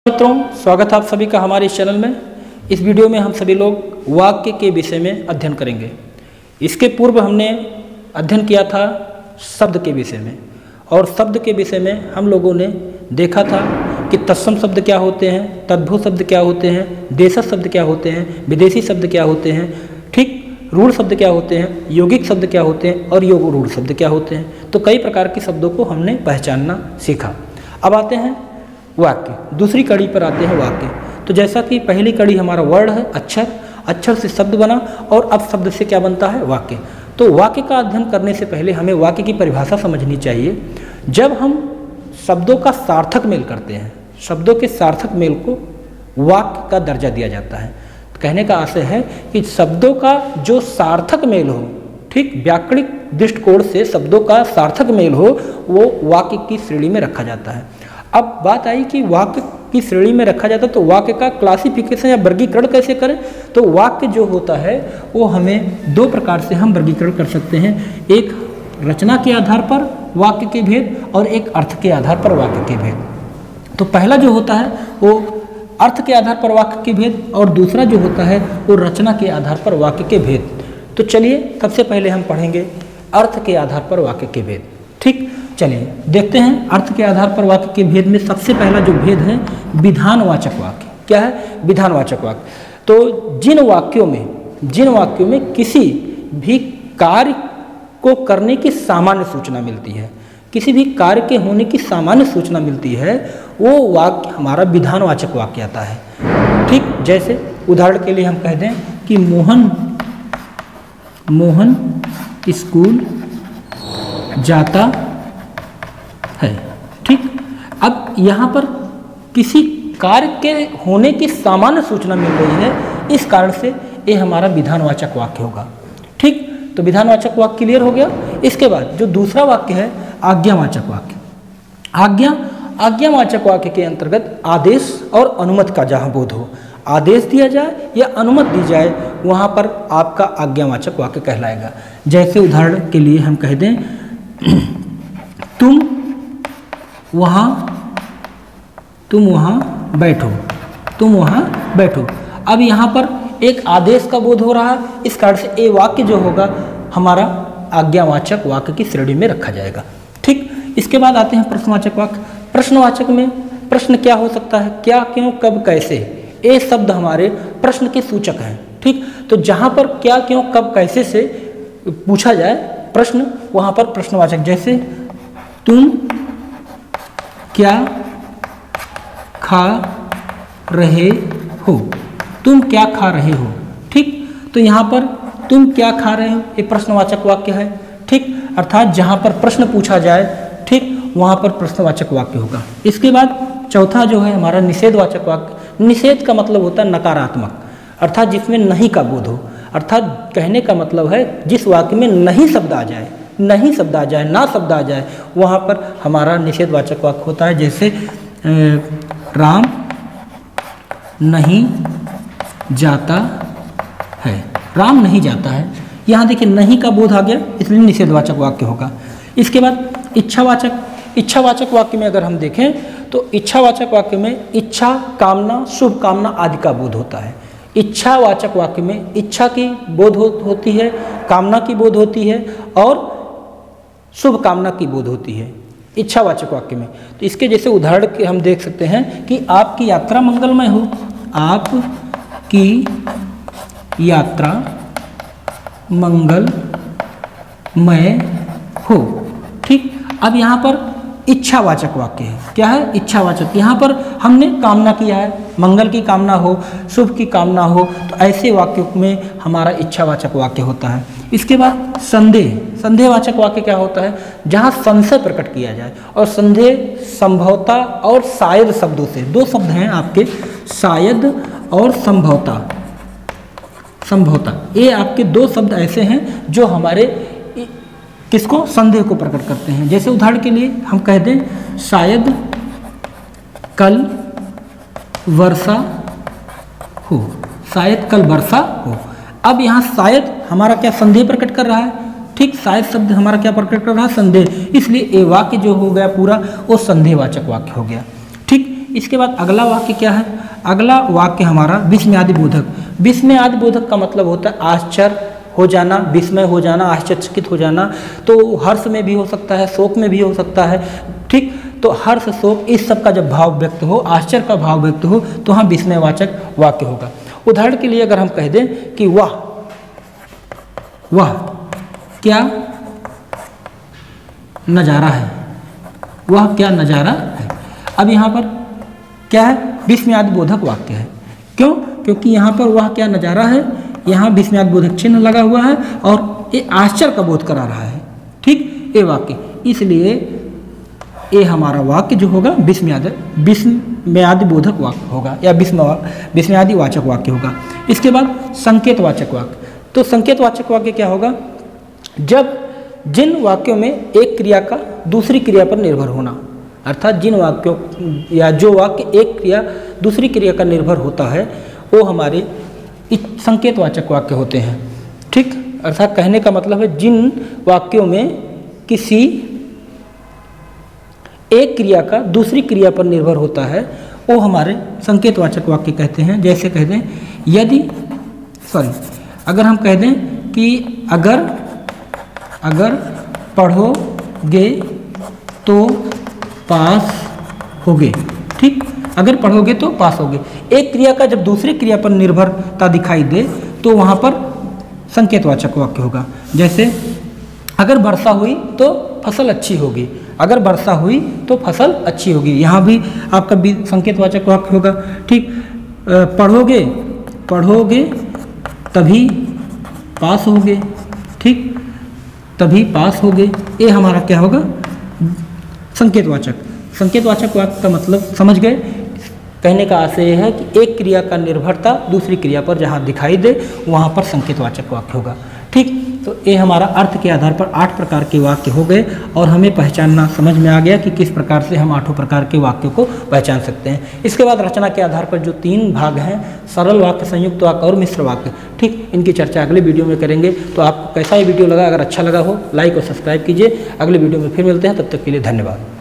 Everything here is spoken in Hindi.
मित्रों, स्वागत है आप सभी का हमारे इस चैनल में। इस वीडियो में हम सभी लोग वाक्य के विषय में अध्ययन करेंगे। इसके पूर्व हमने अध्ययन किया था शब्द के विषय में, और शब्द के विषय में हम लोगों ने देखा था कि तत्सम शब्द क्या होते हैं, तद्भव शब्द क्या होते हैं, देशज शब्द क्या होते हैं, विदेशी शब्द क्या होते हैं, ठीक, रूढ़ शब्द क्या होते हैं, यौगिक शब्द क्या होते हैं और योग रूढ़ शब्द क्या होते हैं। तो कई प्रकार के शब्दों को हमने पहचानना सीखा। अब आते हैं वाक्य, दूसरी कड़ी पर आते हैं वाक्य। तो जैसा कि पहली कड़ी हमारा वर्ड है, अक्षर, अक्षर से शब्द बना, और अब शब्द से क्या बनता है, वाक्य। तो वाक्य का अध्ययन करने से पहले हमें वाक्य की परिभाषा समझनी चाहिए। जब हम शब्दों का सार्थक मेल करते हैं, शब्दों के सार्थक मेल को वाक्य का दर्जा दिया जाता है। तो कहने का आशय है कि शब्दों का जो सार्थक मेल हो, ठीक, व्याकरणिक दृष्टिकोण से शब्दों का सार्थक मेल हो, वो वाक्य की श्रेणी में रखा जाता है। अब बात आई कि वाक्य की श्रेणी में रखा जाता है, तो वाक्य का क्लासिफिकेशन या वर्गीकरण कैसे करें। तो वाक्य जो होता है वो हमें दो प्रकार से हम वर्गीकरण कर सकते हैं। एक रचना के आधार पर वाक्य के भेद, और एक अर्थ के आधार पर वाक्य के भेद। तो पहला जो होता है वो अर्थ के आधार पर वाक्य के भेद, और दूसरा जो होता है वो रचना के आधार पर वाक्य के भेद। तो चलिए सबसे पहले हम पढ़ेंगे अर्थ के आधार पर वाक्य के भेद। ठीक, चलिए देखते हैं अर्थ के आधार पर वाक्य के भेद में सबसे पहला जो भेद है विधानवाचक वाक्य। क्या है? विधानवाचक वाक्य। तो जिन वाक्यों में किसी भी कार्य को करने की सामान्य सूचना मिलती है, किसी भी कार्य के होने की सामान्य सूचना मिलती है, वो वाक्य हमारा विधानवाचक वाक्य आता है। ठीक, जैसे उदाहरण के लिए हम कह दें कि मोहन स्कूल जाता है। ठीक, अब यहाँ पर किसी कार्य के होने की सामान्य सूचना मिल रही है, इस कारण से ये हमारा विधानवाचक वाक्य होगा। ठीक, तो विधानवाचक वाक्य क्लियर हो गया। इसके बाद जो दूसरा वाक्य है आज्ञावाचक वाक्य। आज्ञावाचक वाक्य के अंतर्गत आदेश और अनुमति का जहाँ बोध हो, आदेश दिया जाए या अनुमति दी जाए, वहाँ पर आपका आज्ञावाचक वाक्य कहलाएगा। जैसे उदाहरण के लिए हम कह दें तुम वहाँ बैठो। अब यहाँ पर एक आदेश का बोध हो रहा है, इस कारण से ये वाक्य जो होगा हमारा आज्ञावाचक वाक्य की श्रेणी में रखा जाएगा। ठीक, इसके बाद आते हैं प्रश्नवाचक वाक्य। प्रश्नवाचक में प्रश्न क्या हो सकता है, क्या, क्यों, कब, कैसे, ये शब्द हमारे प्रश्न के सूचक हैं। ठीक, तो जहाँ पर क्या, क्यों, कब, कैसे से पूछा जाए प्रश्न, वहाँ पर प्रश्नवाचक। जैसे तुम क्या खा रहे हो, तुम क्या खा रहे हो। ठीक, तो यहाँ पर तुम क्या खा रहे हो ये प्रश्नवाचक वाक्य है। ठीक, अर्थात जहाँ पर प्रश्न पूछा जाए, ठीक, वहाँ पर प्रश्नवाचक वाक्य होगा। इसके बाद चौथा जो है हमारा निषेधवाचक वाक्य। निषेध का मतलब होता है नकारात्मक, अर्थात जिसमें नहीं का बोध हो। अर्थात कहने का मतलब है जिस वाक्य में नहीं शब्द आ जाए, ना शब्द आ जाए, वहाँ पर हमारा निषेधवाचक वाक्य होता है। जैसे राम नहीं जाता है, राम नहीं जाता है, यहाँ देखिए नहीं का बोध आ गया, इसलिए निषेधवाचक वाक्य होगा। इसके बाद इच्छावाचक वाक्य में अगर हम देखें तो इच्छावाचक वाक्य में इच्छा, कामना, शुभ कामना आदि का बोध होता है। इच्छावाचक वाक्य में इच्छा की बोध होती है, कामना की बोध होती है और शुभ कामना की बोध होती है इच्छावाचक वाक्य में। तो इसके जैसे उदाहरण के हम देख सकते हैं कि आपकी यात्रा मंगलमय हो, आपकी यात्रा मंगलमय हो। ठीक, अब यहाँ पर इच्छावाचक वाक्य है। क्या है? इच्छावाचक। यहाँ पर हमने कामना किया है, मंगल की कामना हो, शुभ की कामना हो, तो ऐसे वाक्यों में हमारा इच्छावाचक वाक्य होता है। इसके बाद संदेहवाचक वाक्य क्या होता है? जहाँ संशय प्रकट किया जाए, और संदेह संभवता और शायद शब्दों से, दो शब्द हैं आपके, शायद और संभवता, ये आपके दो शब्द ऐसे हैं जो हमारे किसको, संदेह को प्रकट करते हैं। जैसे उदाहरण के लिए हम कह दें शायद कल वर्षा हो, शायद कल वर्षा हो। अब यहाँ शायद हमारा क्या संदेह प्रकट कर रहा है। ठीक, शायद शब्द हमारा क्या प्रकट कर रहा है, संदेह, इसलिए ये वाक्य जो हो गया पूरा वो संदेहवाचक वाक्य हो गया। ठीक, इसके बाद अगला वाक्य क्या है? अगला वाक्य हमारा विस्मयादि बोधक। विस्मयादि बोधक का मतलब होता है आश्चर्य हो जाना, विस्मय हो जाना, आश्चर्यचकित हो जाना। तो हर्ष में भी हो सकता है, शोक में भी हो सकता है, ठीक। तो हर्ष, शोक, इस सब का जब भाव व्यक्त हो, आश्चर्य का भाव व्यक्त हो, तो हाँ विस्मयवाचक वाक्य होगा। उदाहरण के लिए अगर हम कह दें कि वाह क्या नज़ारा है, वह क्या नज़ारा है। अब यहाँ पर क्या है? विस्मयादि बोधक वाक्य है। क्यों? क्योंकि यहाँ पर वह क्या नज़ारा है, यहाँ विस्मयादि बोधक चिन्ह लगा हुआ है और ये आश्चर्य का बोध करा रहा है, ठीक। ये वाक्य, इसलिए ये हमारा वाक्य जो होगा विस्मयादि बोधक वाक्य होगा या विस्मयादि वाचक वाक्य होगा। इसके बाद संकेतवाचक वाक्य। तो संकेतवाचक वाक्य क्या होगा? जब जिन वाक्यों में एक क्रिया का दूसरी क्रिया पर निर्भर होना, अर्थात जिन वाक्यों या जो वाक्य एक क्रिया दूसरी क्रिया का निर्भर होता है, वो हमारे संकेतवाचक वाक्य होते हैं, ठीक। अर्थात कहने का मतलब है जिन वाक्यों में किसी एक क्रिया का दूसरी क्रिया पर निर्भर होता है, वो हमारे संकेतवाचक वाक्य कहते हैं। जैसे कह दें अगर हम कह दें कि अगर पढ़ोगे तो पास होगे, ठीक। अगर पढ़ोगे तो पास होगे। एक क्रिया का जब दूसरी क्रिया पर निर्भरता दिखाई दे तो वहाँ पर संकेतवाचक वाक्य होगा। जैसे अगर वर्षा हुई तो फसल अच्छी होगी, अगर वर्षा हुई तो फसल अच्छी होगी, यहाँ भी आपका संकेतवाचक वाक्य होगा, ठीक। पढ़ोगे तभी पास होगे, ठीक, तभी पास होगे। ये हमारा क्या होगा? संकेतवाचक वाक्य का मतलब समझ गए। कहने का आशय यह है कि एक क्रिया का निर्भरता दूसरी क्रिया पर जहाँ दिखाई दे वहाँ पर संकेतवाचक वाक्य होगा, ठीक। तो ये हमारा अर्थ के आधार पर 8 प्रकार के वाक्य हो गए और हमें पहचानना समझ में आ गया कि किस प्रकार से हम 8 प्रकार के वाक्यों को पहचान सकते हैं। इसके बाद रचना के आधार पर जो 3 भाग हैं, सरल वाक्य, संयुक्त वाक्य और मिश्र वाक्य, ठीक, इनकी चर्चा अगले वीडियो में करेंगे। तो आपको कैसा ये वीडियो लगा? अगर अच्छा लगा हो लाइक और सब्सक्राइब कीजिए। अगले वीडियो में फिर मिलते हैं, तब तक के लिए धन्यवाद।